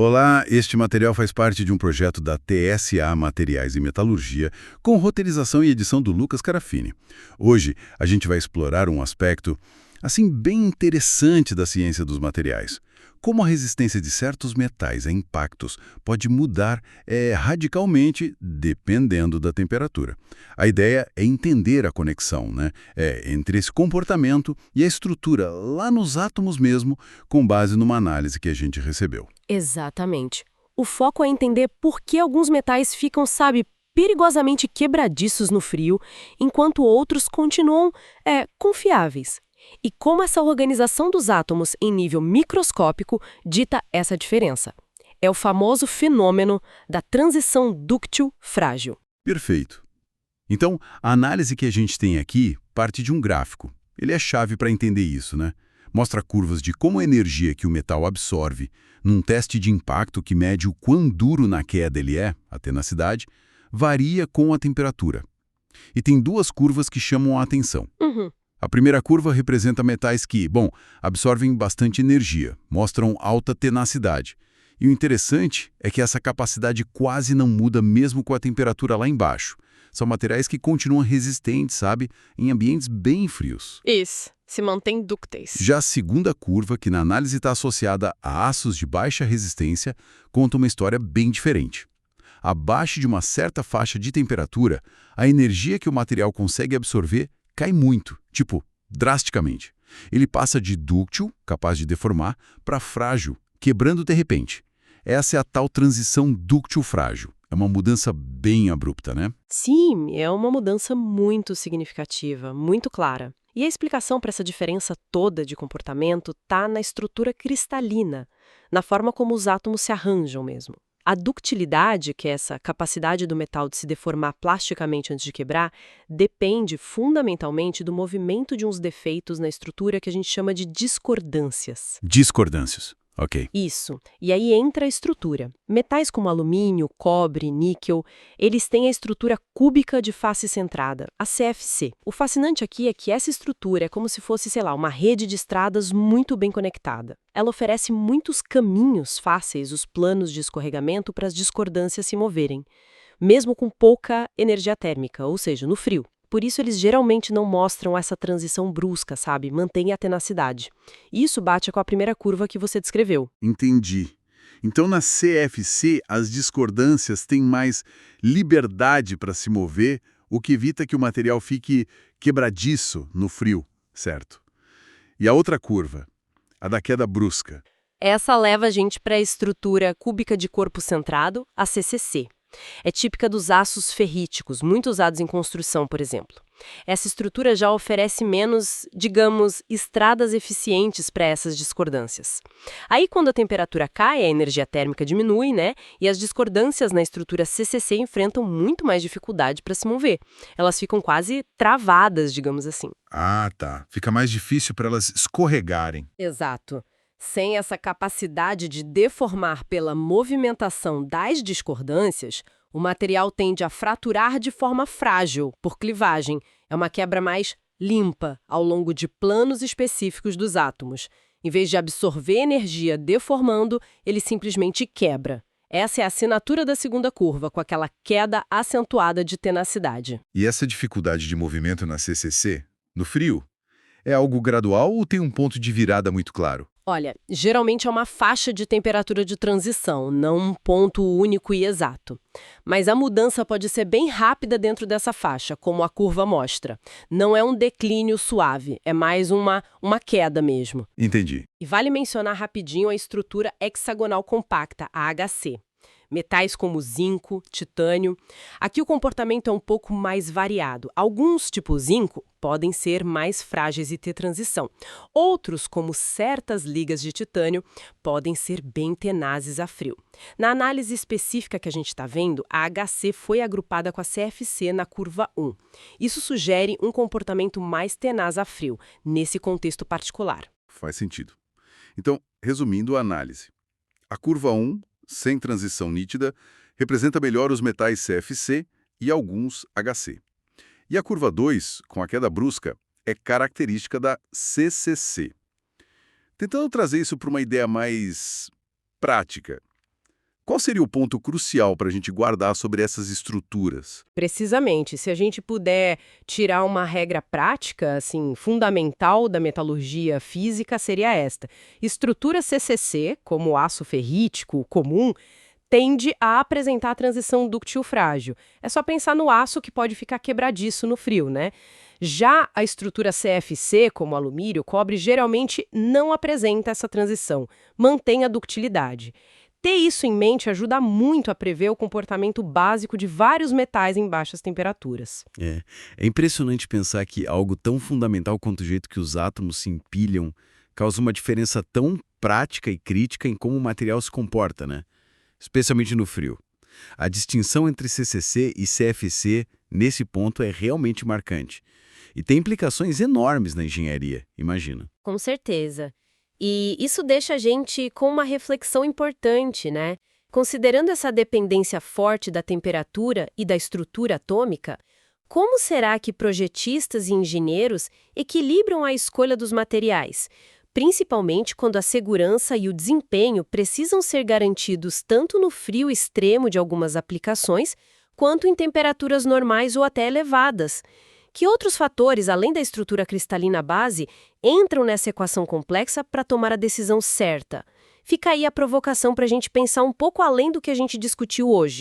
Olá, este material faz parte de um projeto da TSA Materiais e Metalurgia, com roteirização e edição do Lucas Carafini. Hoje, a gente vai explorar um aspecto, assim, bem interessante da ciência dos materiais. Como a resistência de certos metais a impactos pode mudar radicalmente dependendo da temperatura. A ideia é entender a conexão, entre esse comportamento e a estrutura lá nos átomos mesmo, com base numa análise que a gente recebeu. Exatamente. O foco é entender por que alguns metais ficam, sabe, perigosamente quebradiços no frio, enquanto outros continuam, confiáveis. E como essa organização dos átomos em nível microscópico dita essa diferença. É o famoso fenômeno da transição dúctil-frágil. Perfeito. Então, a análise que a gente tem aqui parte de um gráfico. Ele é chave para entender isso, né? Mostra curvas de como a energia que o metal absorve num teste de impacto que mede o quão duro na queda ele é, a tenacidade, varia com a temperatura. E tem duas curvas que chamam a atenção. Uhum. A primeira curva representa metais que, absorvem bastante energia, mostram alta tenacidade. E o interessante é que essa capacidade quase não muda mesmo com a temperatura lá embaixo. São materiais que continuam resistentes, sabe, em ambientes bem frios. Isso. Se mantém dúcteis. Já a segunda curva, que na análise está associada a aços de baixa resistência, conta uma história bem diferente. Abaixo de uma certa faixa de temperatura, a energia que o material consegue absorver cai muito, drasticamente. Ele passa de dúctil, capaz de deformar, para frágil, quebrando de repente. Essa é a tal transição dúctil-frágil. É uma mudança bem abrupta, né? Sim, é uma mudança muito significativa, muito clara. E a explicação para essa diferença toda de comportamento está na estrutura cristalina, na forma como os átomos se arranjam mesmo. A ductilidade, que é essa capacidade do metal de se deformar plasticamente antes de quebrar, depende fundamentalmente do movimento de uns defeitos na estrutura que a gente chama de discordâncias. Discordâncias. Ok. Isso. E aí entra a estrutura. Metais como alumínio, cobre, níquel, eles têm a estrutura cúbica de face centrada, a CFC. O fascinante aqui é que essa estrutura é como se fosse, uma rede de estradas muito bem conectada. Ela oferece muitos caminhos fáceis, os planos de escorregamento para as discordâncias se moverem, mesmo com pouca energia térmica, ou seja, no frio. Por isso, eles geralmente não mostram essa transição brusca, sabe? Mantém a tenacidade. Isso bate com a primeira curva que você descreveu. Entendi. Então, na CFC, as discordâncias têm mais liberdade para se mover, o que evita que o material fique quebradiço no frio, certo? E a outra curva, a da queda brusca. Essa leva a gente para a estrutura cúbica de corpo centrado, a CCC. É típica dos aços ferríticos, muito usados em construção, por exemplo. Essa estrutura já oferece menos, digamos, estradas eficientes para essas discordâncias. Aí, quando a temperatura cai, a energia térmica diminui, e as discordâncias na estrutura CCC enfrentam muito mais dificuldade para se mover. Elas ficam quase travadas, digamos assim. Ah, tá. Fica mais difícil para elas escorregarem. Exato. Sem essa capacidade de deformar pela movimentação das discordâncias, o material tende a fraturar de forma frágil, por clivagem. É uma quebra mais limpa, ao longo de planos específicos dos átomos. Em vez de absorver energia deformando, ele simplesmente quebra. Essa é a assinatura da segunda curva, com aquela queda acentuada de tenacidade. E essa dificuldade de movimento na CCC, no frio, é algo gradual ou tem um ponto de virada muito claro? Olha, geralmente é uma faixa de temperatura de transição, não um ponto único e exato. Mas a mudança pode ser bem rápida dentro dessa faixa, como a curva mostra. Não é um declínio suave, é mais uma queda mesmo. Entendi. E vale mencionar rapidinho a estrutura hexagonal compacta, a HC. Metais como zinco, titânio. Aqui o comportamento é um pouco mais variado. Alguns, tipo zinco, podem ser mais frágeis e ter transição. Outros, como certas ligas de titânio, podem ser bem tenazes a frio. Na análise específica que a gente está vendo, a HC foi agrupada com a CFC na curva 1. Isso sugere um comportamento mais tenaz a frio, nesse contexto particular. Faz sentido. Então, resumindo a análise. A curva 1, sem transição nítida, representa melhor os metais CFC e alguns HC. E a curva 2, com a queda brusca, é característica da CCC. Tentando trazer isso para uma ideia mais prática, Qual seria o ponto crucial para a gente guardar sobre essas estruturas? Precisamente, se a gente puder tirar uma regra prática, assim, fundamental da metalurgia física, seria esta. Estrutura CCC, como o aço ferrítico comum, tende a apresentar a transição dúctil-frágil. É só pensar no aço que pode ficar quebradiço no frio, né? Já a estrutura CFC, como alumínio, cobre, geralmente não apresenta essa transição, mantém a ductilidade. Ter isso em mente ajuda muito a prever o comportamento básico de vários metais em baixas temperaturas. É impressionante pensar que algo tão fundamental quanto o jeito que os átomos se empilham causa uma diferença tão prática e crítica em como o material se comporta, né? Especialmente no frio. A distinção entre CCC e CFC nesse ponto é realmente marcante. E tem implicações enormes na engenharia, imagina. Com certeza. E isso deixa a gente com uma reflexão importante, né? Considerando essa dependência forte da temperatura e da estrutura atômica, como será que projetistas e engenheiros equilibram a escolha dos materiais? Principalmente quando a segurança e o desempenho precisam ser garantidos tanto no frio extremo de algumas aplicações, quanto em temperaturas normais ou até elevadas. Que outros fatores, além da estrutura cristalina base, entram nessa equação complexa para tomar a decisão certa? Fica aí a provocação para a gente pensar um pouco além do que a gente discutiu hoje.